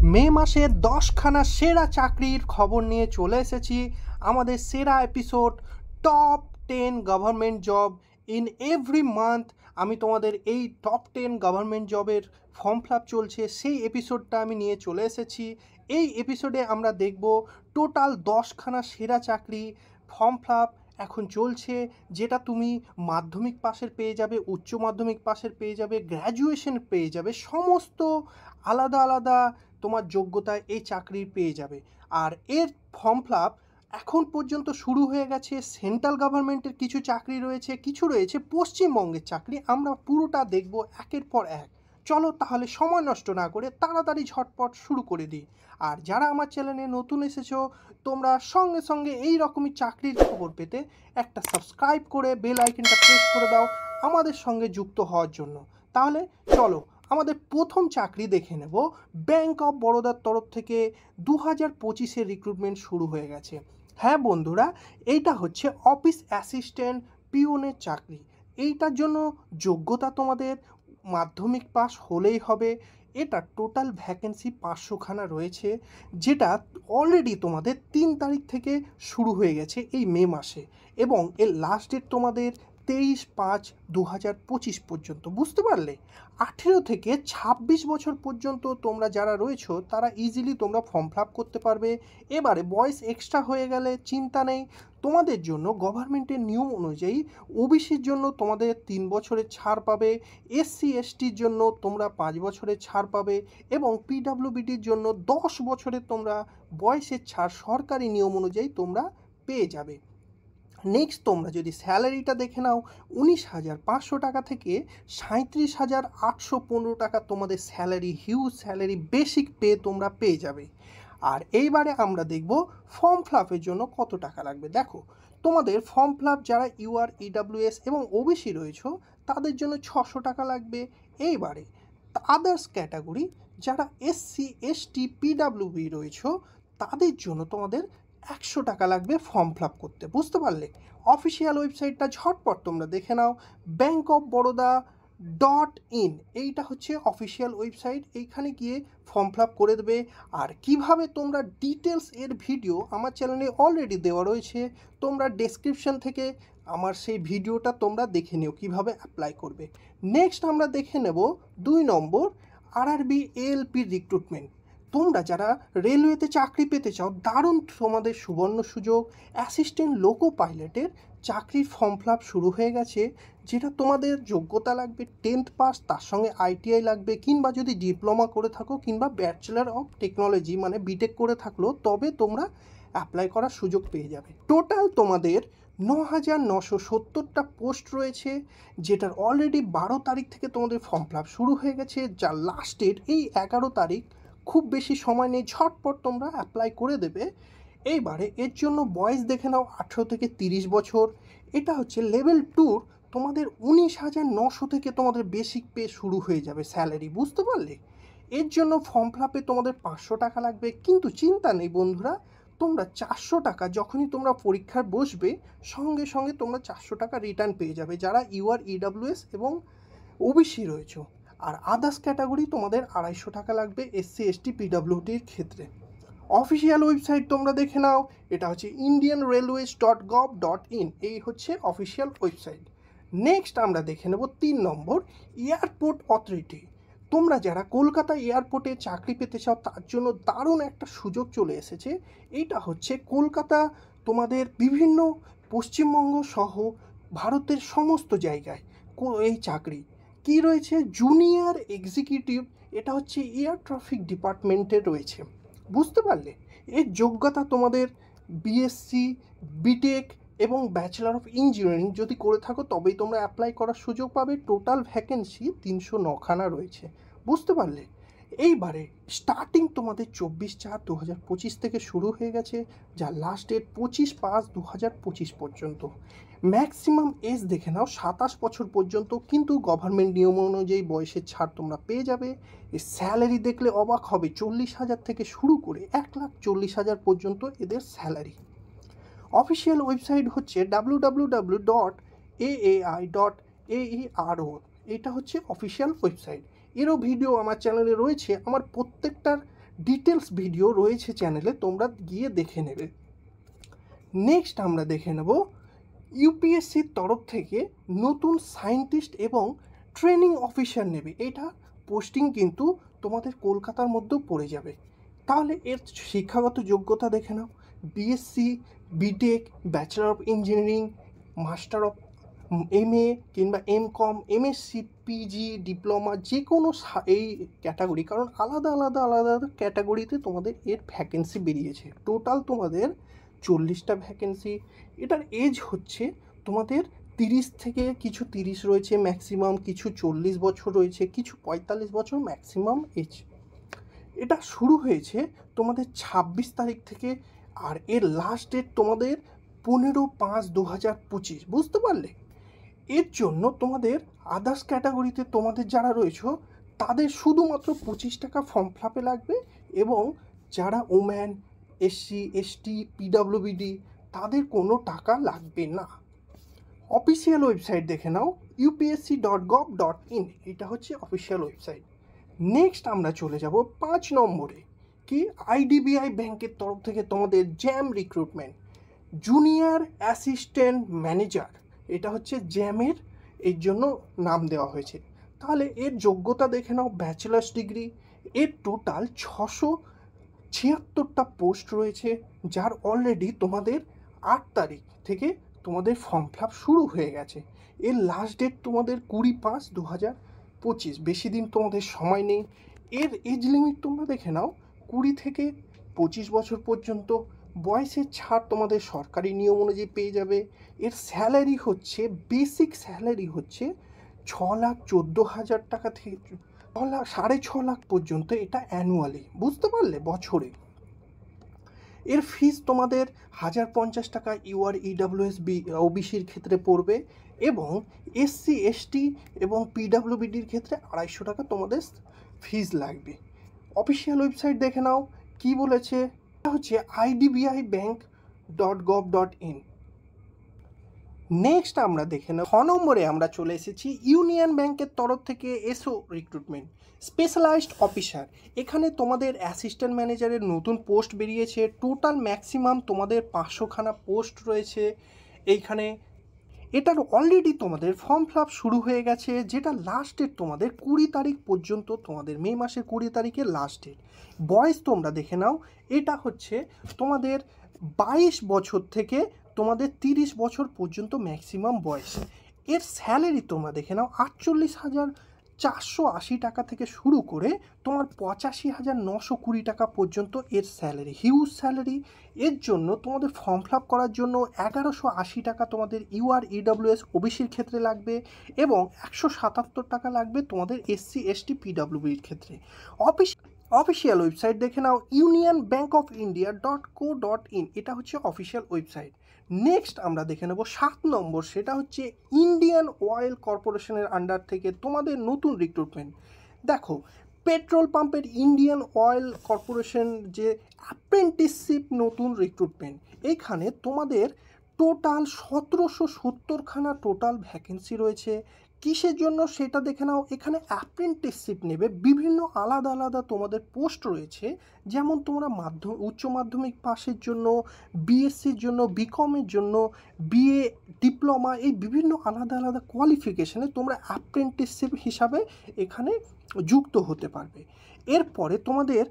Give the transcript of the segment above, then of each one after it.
মে মাসের 10খানা সেরা চাকরির খবর নিয়ে চলে এসেছি। আমাদের সেরা episode top 10 government job in every month. আমি তোমাদের এই টপ 10 গভর্নমেন্ট জবের ফর্ম ফিল আপ চলছে সেই এপিসোডটা আমি নিয়ে চলে এসেছি। এই এপিসোডে আমরা দেখব টোটাল 10খানা সেরা চাকরি ফর্ম ফিল আপ এখন চলছে, যেটা তুমি মাধ্যমিক পাশের পেয়ে যাবে, উচ্চ মাধ্যমিক পাশের পেয়ে যাবে, গ্র্যাজুয়েশন পেয়ে যাবে, সমস্ত আলাদা আলাদা তোমার যোগ্যতায় এই চাকরি পেয়ে যাবে। আর এর ফর্ম ফিল আপ এখন পর্যন্ত শুরু হয়ে গেছে। সেন্ট্রাল গভর্নমেন্টের কিছু চাকরি রয়েছে, কিছু রয়েছে পশ্চিমবঙ্গের চাকরি। আমরা পুরোটা দেখব একের পর এক। চলো তাহলে সময় নষ্ট না করে তাড়াতাড়ি ঝটপট শুরু করে দিই। আর যারা আমার চ্যানেলে নতুন এসেছো, তোমরা সঙ্গে সঙ্গে এই রকমই চাকরির খবর পেতে একটা সাবস্ক্রাইব করে বেল আইকনটা প্রেস করে দাও আমাদের সঙ্গে যুক্ত হওয়ার জন্য। তাহলে চলো আমাদের প্রথম চাকরি দেখে নেব। ব্যাংক অফ বরোদার তরফ থেকে 2025-এর রিক্রুটমেন্ট শুরু হয়ে গেছে। হ্যাঁ বন্ধুরা, এইটা হচ্ছে অফিস অ্যাসিস্ট্যান্ট পিওনের চাকরি। এইটার জন্য যোগ্যতা তোমাদের মাধ্যমিক পাস হলেই হবে। এটা টোটাল ভ্যাকেন্সি 500খানা রয়েছে, যেটা অলরেডি তোমাদের 3 তারিখ থেকে শুরু হয়ে গেছে এই মে মাসে, এবং এর লাস্ট ডেট তোমাদের 23/5/2025 পর্যন্ত। বুঝতে পারলে? 18 থেকে 26 বছর পর্যন্ত তোমরা যারা রয়েছো তারা ইজিলি তোমরা ফর্ম ফিল আপ করতে পারবে। এবারে বয়স এক্সট্রা হয়ে গেলে চিন্তা নেই, তোমাদের জন্য গভর্নমেন্টের নিয়ম অনুযায়ী ওবিসির জন্য তোমাদের 3 বছরের ছাড় পাবে, এসসি এসটির জন্য তোমরা 5 বছরের ছাড় পাবে, এবং পিডাব্লিউবিটির জন্য 10 বছরের তোমরা বয়সের ছাড় সরকারি নিয়ম অনুযায়ী তোমরা পেয়ে যাবে। নেক্সট তোমরা যদি স্যালারিটা দেখে নাও, 19,500 টাকা থেকে 37,815 টাকা তোমাদের salary, huge salary, basic pay তোমরা পেয়ে যাবে। আর এইবারে আমরা দেখব ফর্ম ফিল আপের জন্য কত টাকা লাগবে। দেখো, তোমাদের ফর্ম ফিল আপ যারা ইউআর, ইডাব্লিউএস এবং ওবিসি রয়েছে তাদের জন্য 600 টাকা লাগবে। এইবারে আদার্স ক্যাটাগরি যারা এসসি এসটি পিডাব্লিউবি রয়েছে তাদের জন্য তোমাদের 100 টাকা লাগবে ফর্ম ফিল আপ করতে। বুঝতে পারলে? অফিসিয়াল ওয়েবসাইটটা ঝটপট তোমরা দেখে নাও, bankoffbaroda.in। এইটা হচ্ছে অফিসিয়াল ওয়েবসাইট, এইখানে গিয়ে ফর্ম ফিল আপ করে দেবে। আর কিভাবে তোমরা ডিটেলস এর ভিডিও আমার চ্যানেলে অলরেডি দেওয়া রয়েছে, তোমরা ডেসক্রিপশন থেকে আমার সেই ভিডিওটা তোমরা দেখে নিও কিভাবে অ্যাপ্লাই করবে। নেক্সট আমরা দেখে নেব 2 নম্বর আরআরবি এএলপি রিক্রুটমেন্ট। তোমরা যারা রেলওয়েতে চাকরি পেতে চাও, দারুণ তোমাদের সুবর্ণ সুযোগ। অ্যাসিস্ট্যান্ট লোকো পাইলটের চাকরির ফর্ম ফিল আপ শুরু হয়ে গেছে, যেটা তোমাদের যোগ্যতা লাগবে 10th পাস, তার সঙ্গে আইটিআই লাগবে, কিংবা যদি ডিপ্লোমা করে থাকো কিংবা ব্যাচেলার অফ টেকনোলজি মানে বিটেক করে থাকলো, তবে তোমরা অ্যাপ্লাই করার সুযোগ পেয়ে যাবে। টোটাল তোমাদের 9,970টা পোস্ট রয়েছে, যেটার অলরেডি 12 তারিখ থেকে তোমাদের ফর্ম ফিল আপ শুরু হয়ে গেছে, যার লাস্ট ডেট এই 11 তারিখ। খুব বেশি সময় নেই, ঝটপট তোমরা অ্যাপ্লাই করে দেবে। এইবারে এর জন্য বয়স দেখে নাও 18 থেকে 30 বছর। এটা হচ্ছে লেভেল 2, তোমাদের 19,900 থেকে তোমাদের বেসিক পে শুরু হয়ে যাবে স্যালারি। বুঝতে পারলে? এর জন্য ফর্ম ফিল আপে তোমাদের 500 টাকা লাগবে, কিন্তু চিন্তা নেই বন্ধুরা, তোমরা 400 টাকা যখনই তোমরা পরীক্ষার বসবে সঙ্গে সঙ্গে তোমরা 400 টাকা রিটার্ন পেয়ে যাবে যারা ইউআর, ইডাব্লিউএস এবং ওবিসি রয়েছে। আর আদার্স ক্যাটাগরি তোমাদের 250 টাকা লাগবে এসসি এসটি পিডাব্লিউডির ক্ষেত্রে। অফিসিয়াল ওয়েবসাইট তোমরা দেখে নাও, এটা হচ্ছে indianrailways.gov.in। এই হচ্ছে অফিসিয়াল ওয়েবসাইট। নেক্সট আমরা দেখে নেব 3 নম্বর এয়ারপোর্ট অথরিটি। তোমরা যারা কলকাতা এয়ারপোর্টে চাকরি পেতে চাও তার জন্য দারুণ একটা সুযোগ চলে এসেছে। এইটা হচ্ছে কলকাতা, তোমাদের বিভিন্ন পশ্চিমবঙ্গ সহ ভারতের সমস্ত জায়গায় এই চাকরি কি রয়েছে, জুনিয়র এক্সিকিউটিভ। এটা হচ্ছে এয়ার ট্রাফিক ডিপার্টমেন্টে রয়েছে। বুঝতে পারলে? এর যোগ্যতা তোমাদের বিএসসি, বিটেক এবং ব্যাচেলার অফ ইঞ্জিনিয়ারিং যদি করে থাকো তবেই তোমরা অ্যাপ্লাই করার সুযোগ পাবে। টোটাল ভ্যাকেন্সি 309খানা রয়েছে। বুঝতে পারলে? এইবারে স্টার্টিং তোমাদের 24/4/2025 থেকে শুরু হয়ে গেছে, যার লাস্ট ডেট 25/5/2025 পর্যন্ত। ম্যাক্সিমাম এজ দেখে নাও 27 বছর পর্যন্ত, কিন্তু গভর্নমেন্ট নিয়ম অনুযায়ী বয়সের ছাড় তোমরা পেয়ে যাবে। এর স্যালারি দেখলে অবাক হবে, 40,000 থেকে শুরু করে 1,40,000 পর্যন্ত এদের স্যালারি। অফিসিয়াল ওয়েবসাইট হচ্ছে www.aai.aero। এটা হচ্ছে অফিসিয়াল ওয়েবসাইট। এরও ভিডিও আমার চ্যানেলে রয়েছে, আমার প্রত্যেকটার ডিটেলস ভিডিও রয়েছে চ্যানেলে, তোমরা গিয়ে দেখে নেবে। নেক্সট আমরা দেখে নেব ইউপিএসসির তরফ থেকে নতুন সায়েন্টিস্ট এবং ট্রেনিং অফিসার নেবে। এটা পোস্টিং কিন্তু তোমাদের কলকাতার মধ্যেও পড়ে যাবে। তাহলে এর শিক্ষাগত যোগ্যতা দেখে নাও, BSc, BTech, bachelor of engineering, master of MA কিংবা এমকম, এমএসসি, পিজি, ডিপ্লোমা, যে কোনো এই ক্যাটাগরি, কারণ আলাদা আলাদা আলাদা আলাদা ক্যাটাগরিতে তোমাদের এর ভ্যাকেন্সি বেরিয়েছে। টোটাল তোমাদের 40টা ভ্যাকেন্সি। এটার এজ হচ্ছে তোমাদের 30 থেকে, কিছু 30 রয়েছে ম্যাক্সিমাম, কিছু 40 বছর রয়েছে, কিছু 45 বছর ম্যাক্সিমাম এজ। এটা শুরু হয়েছে তোমাদের 26 তারিখ থেকে, আর এর লাস্ট ডেট তোমাদের 15/5/2025। বুঝতে পারলে? এর জন্য তোমাদের আদার্স ক্যাটাগরিতে তোমাদের যারা রয়েছে তাদের শুধুমাত্র 25 টাকা ফর্ম ফিল লাগবে, এবং যারা ওম্যান, এসসি, এসটি, পিডব্লিউবিডি তাদের কোনো টাকা লাগবে না। অফিসিয়াল ওয়েবসাইট দেখে নাও, upsc.gov.in, এটা হচ্ছে অফিসিয়াল ওয়েবসাইট। নেক্সট আমরা চলে যাব 5 নম্বরে, কি আইডিবিআই ব্যাংকের তরফ থেকে তোমাদের jam recruitment, junior assistant manager. এটা হচ্ছে জ্যামের এর জন্য নাম দেওয়া হয়েছে। তাহলে এর যোগ্যতা দেখে নাও, ব্যাচেলার্স ডিগ্রি। এর টোটাল 676টা পোস্ট রয়েছে, যার অলরেডি তোমাদের 8 তারিখ থেকে তোমাদের ফর্ম ফিল আপ শুরু হয়ে গেছে। এর লাস্ট ডেট তোমাদের 20/5/2025, বেশি দিন তোমাদের সময় নেই। এর এজ লিমিট তোমরা দেখে নাও, 20 থেকে 25 বছর পর্যন্ত। বয়সের ছাড় তোমাদের সরকারি নিয়ম অনুযায়ী পেয়ে যাবে। এর স্যালারি হচ্ছে, বেসিক স্যালারি হচ্ছে 6,14,000 টাকা থেকে 6.5 লাখ পর্যন্ত, এটা অ্যানুয়ালি। বুঝতে পারলে? বছরে। এর ফিস তোমাদের 1,050 টাকা ইউআর ইডব্লিউএস ওবিসির ক্ষেত্রে পড়বে, এবং এসসি, এসটি এবং পিডব্লিউবিডির ক্ষেত্রে 250 টাকা তোমাদের ফিস লাগবে। অফিসিয়াল ওয়েবসাইট দেখে নাও কি বলেছে। এটা হচ্ছে idbibank.gov.in। নেক্সট আমরা দেখে নাও 6 নম্বরে আমরা চলে এসেছি ইউনিয়ন ব্যাংকের তরফ থেকে এসও রিক্রুটমেন্ট, স্পেশালাইজড অফিসার। এখানে তোমাদের অ্যাসিস্ট্যান্ট ম্যানেজারের নতুন পোস্ট বেরিয়েছে। টোটাল ম্যাক্সিমাম তোমাদের 500খানা পোস্ট রয়েছে এইখানে। এটার অলরেডি তোমাদের ফর্ম ফিল আপ শুরু হয়ে গেছে, যেটা লাস্ট ডেট তোমাদের 20 তারিখ পর্যন্ত, তোমাদের মে মাসের 20 তারিখে লাস্ট ডেট। বয়স তোমরা দেখে নাও, এটা হচ্ছে তোমাদের 22 বছর থেকে তোমাদের 30 বছর পর্যন্ত ম্যাক্সিমাম বয়স। এর স্যালারি তোমরা দেখে নাও, 48,480 টাকা থেকে শুরু করে তোমার 85,920 টাকা পর্যন্ত এর স্যালারি, হিউজ স্যালারি। এর জন্য তোমাদের ফর্ম ফিল আপ করার জন্য 1,180 টাকা তোমাদের ইউআর ইডব্লিউএস ওবিসির ক্ষেত্রে লাগবে, এবং 177 টাকা লাগবে তোমাদের এসসি, এসটি, পিডব্লিউবির ক্ষেত্রে। অফিসিয়াল ওয়েবসাইট দেখে নাও, unionbankofindia.co.in, এটা হচ্ছে অফিসিয়াল ওয়েবসাইট। নেক্সট আমরা দেখে নেব 7 নম্বর, সেটা হচ্ছে ইন্ডিয়ান অয়েল কর্পোরেশনের আন্ডার থেকে তোমাদের নতুন রিক্রুটমেন্ট। দেখো, পেট্রোল পাম্পের ইন্ডিয়ান অয়েল কর্পোরেশন যে অ্যাপ্রেন্টিসশিপ নতুন রিক্রুটমেন্ট, এইখানে তোমাদের টোটাল 1770খানা টোটাল ভ্যাকেন্সি রয়েছে। কিসের জন্য সেটা দেখে নাও। এখানে অ্যাপ্রেন্টিসশিপ নেবে, বিভিন্ন আলাদা আলাদা তোমাদের পোস্ট রয়েছে, যেমন তোমরা উচ্চ মাধ্যমিক পাশের জন্য, বিএসসির জন্য, বিকমের জন্য, বিএ, ডিপ্লোমা, এই বিভিন্ন আলাদা আলাদা কোয়ালিফিকেশানে তোমরা অ্যাপ্রেন্টিসশিপ হিসাবে এখানে যুক্ত হতে পারবে। এরপরে তোমাদের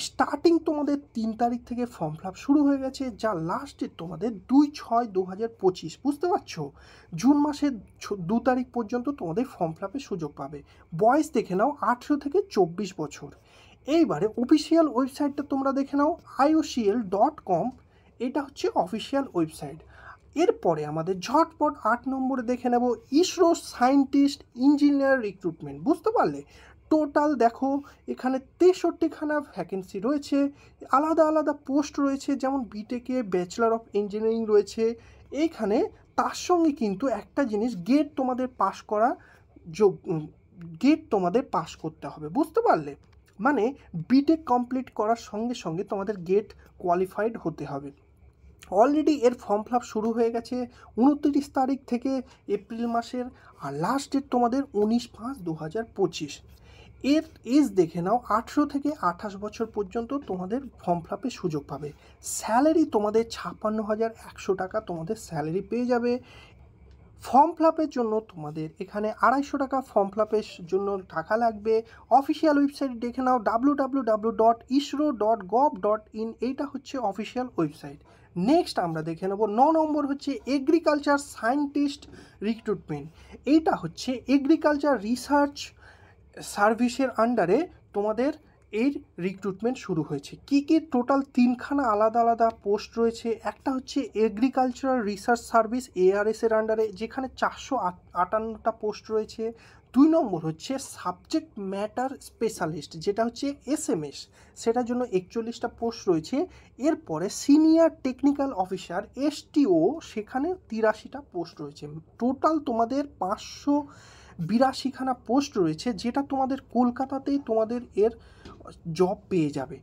স্টার্টিং তোমাদের 3 তারিখ থেকে ফর্ম ফিল আপ শুরু হয়ে গেছে, যা লাস্ট ডেট তোমাদের 2/6/2025। বুঝতে পারছো? জুন মাসের 2 তারিখ পর্যন্ত তোমাদের ফর্ম ফিল আপের সুযোগ পাবে। বয়স দেখে নাও, 18 থেকে 24 বছর। এইবারে অফিসিয়াল ওয়েবসাইটটা তোমরা দেখে নাও, iocl.com, এটা হচ্ছে অফিসিয়াল ওয়েবসাইট। এরপরে আমাদের ঝটপট 8 নম্বরে দেখে নেব ইসরো সায়েন্টিস্ট ইঞ্জিনিয়ার রিক্রুটমেন্ট। বুঝতে পারলে? টোটাল দেখো, এখানে 63খানা ভ্যাকেন্সি রয়েছে, আলাদা আলাদা পোস্ট রয়েছে, যেমন বিটেকে ব্যাচেলার অফ ইঞ্জিনিয়ারিং রয়েছে এইখানে। তার সঙ্গে কিন্তু একটা জিনিস, গেট তোমাদের পাস করা, গেট তোমাদের পাস করতে হবে। বুঝতে পারলে? মানে বিটেক কমপ্লিট করার সঙ্গে সঙ্গে তোমাদের গেট কোয়ালিফাইড হতে হবে। অলরেডি এর ফর্ম ফিল আপ শুরু হয়ে গেছে 29 তারিখ থেকে এপ্রিল মাসের, আর লাস্ট ডেট তোমাদের 19/5/2025। এর এজ দেখে নাও 18 থেকে 28 বছর পর্যন্ত তোমাদের ফর্ম ফিল আপের সুযোগ পাবে। স্যালারি তোমাদের 56,100 টাকা তোমাদের স্যালারি পেয়ে যাবে। ফর্ম ফিল আপের জন্য তোমাদের এখানে 250 টাকা ফর্ম ফিল আপের জন্য টাকা লাগবে। অফিসিয়াল ওয়েবসাইট দেখে নাও www.isro.gov.in, এইটা হচ্ছে অফিসিয়াল ওয়েবসাইট। নেক্সট আমরা দেখে নেব 9 নম্বর হচ্ছে এগ্রিকালচার সায়েন্টিস্ট রিক্রুটমেন্ট। এইটা হচ্ছে এগ্রিকালচার রিসার্চ সার্ভিসের আন্ডারে তোমাদের এর রিক্রুটমেন্ট শুরু হয়েছে। কি কি টোটাল 3খানা আলাদা আলাদা পোস্ট রয়েছে। একটা হচ্ছে এগ্রিকালচারাল রিসার্চ সার্ভিস ARS এর আন্ডারে, যেখানে 458টা পোস্ট রয়েছে। 2 নম্বর হচ্ছে সাবজেক্ট ম্যাটার স্পেশালিস্ট, যেটা হচ্ছে SMS, সেটার জন্য 41টা পোস্ট রয়েছে। এরপরে সিনিয়র টেকনিক্যাল অফিসার STO, সেখানে 83টা পোস্ট রয়েছে। টোটাল তোমাদের 582খানা পোস্ট রয়েছে, যেটা তোমাদের কলকাতাতেই তোমাদের এর জব পেয়ে যাবে।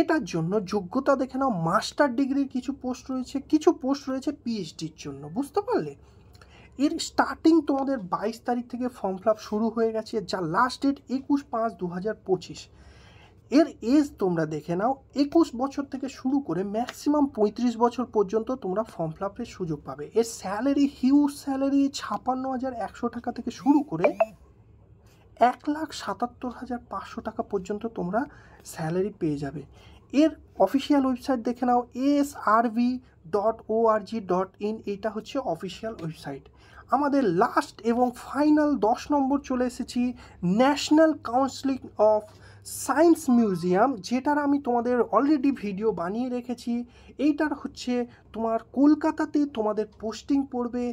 এটার জন্য যোগ্যতা দেখে নাও মাস্টার ডিগ্রির কিছু পোস্ট রয়েছে, কিছু পোস্ট রয়েছে PhDর জন্য, বুঝতে পারলে। এর স্টার্টিং তোমাদের 22 তারিখ থেকে ফর্ম ফিল আপ শুরু হয়ে গেছে, যা লাস্ট ডেট 21/5/2025। এর এজ তোমরা দেখে নাও 21 বছর থেকে শুরু করে ম্যাক্সিমাম 35 বছর পর্যন্ত তোমরা ফর্ম ফিল আপের সুযোগ পাবে। এর স্যালারি হিউজ স্যালারি 56,100 টাকা থেকে শুরু করে 1,77,500 টাকা পর্যন্ত তোমরা স্যালারি পেয়ে যাবে। এর অফিসিয়াল ওয়েবসাইট দেখে নাও asrv.org.in, এইটা হচ্ছে অফিসিয়াল ওয়েবসাইট। আমাদের লাস্ট এবং ফাইনাল 10 নম্বর চলে এসেছি national council of science museum, যেটার আমি তোমাদের অলরেডি ভিডিও বানিয়ে রেখেছি। এইটার হচ্ছে তোমার কলকাতাতে তোমাদের পোস্টিং পড়বে।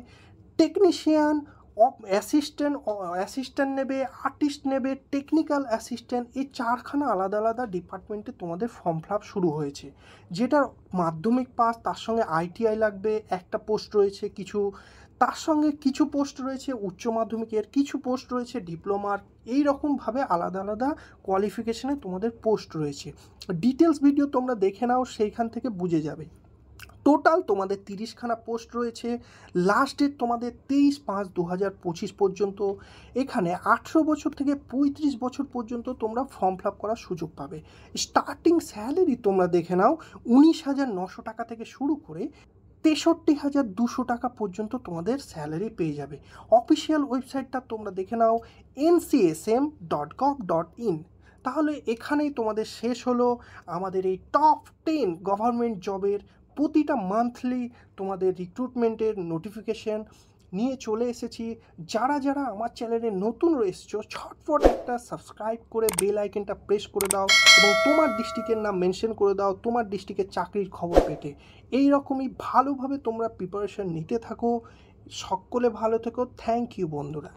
টেকনিশিয়ান, অ্যাসিস্ট্যান্ট নেবে, আর্টিস্ট নেবে, টেকনিক্যাল অ্যাসিস্ট্যান্ট, এই 4খানা আলাদা আলাদা ডিপার্টমেন্টে তোমাদের ফর্ম ফিল আপ শুরু হয়েছে। যেটার মাধ্যমিক পাস, তার সঙ্গে ITI লাগবে, একটা পোস্ট রয়েছে কিছু, তার সঙ্গে কিছু পোস্ট রয়েছে উচ্চ মাধ্যমিকের, কিছু পোস্ট রয়েছে ডিপ্লোমার, এই রকমভাবে আলাদা আলাদা কোয়ালিফিকেশানে তোমাদের পোস্ট রয়েছে। ডিটেলস ভিডিও তোমরা দেখে নাও, সেইখান থেকে বুঝে যাবে। টোটাল তোমাদের 30খানা পোস্ট রয়েছে। লাস্ট ডেট তোমাদের 23/5/2025 পর্যন্ত। এখানে 18 বছর থেকে 35 বছর পর্যন্ত তোমরা ফর্ম ফিল আপ করার সুযোগ পাবে। স্টার্টিং স্যালারি তোমরা দেখে নাও 19,900 টাকা থেকে শুরু করে 63,200 টাকা পর্যন্ত তোমাদের স্যালারি পেয়ে যাবে। অফিসিয়াল ওয়েবসাইটটা তোমরা দেখে নাও ncsm.gov.in। তাহলে এখানেই তোমাদের শেষ হলো আমাদের এই টপ 10 গভর্নমেন্ট জবের প্রতিটা মান্থলি তোমাদের রিক্রুটমেন্টের নোটিফিকেশন নিয়ে চলে এসেছি। যারা যারা আমার চ্যানেলে নতুন রয়েছো, ছটফট একটা সাবস্ক্রাইব করে বেল আইকনটা প্রেস করে দাও এবং তোমার ডিস্ট্রিক্টের নাম মেনশন করে দাও তোমার ডিস্ট্রিক্টের চাকরির খবর পেতে। এই রকমই ভালোভাবে তোমরা প্রিপারেশন নিতে থাকো। সকলে ভালো থেকো। থ্যাংক ইউ বন্ধুরা।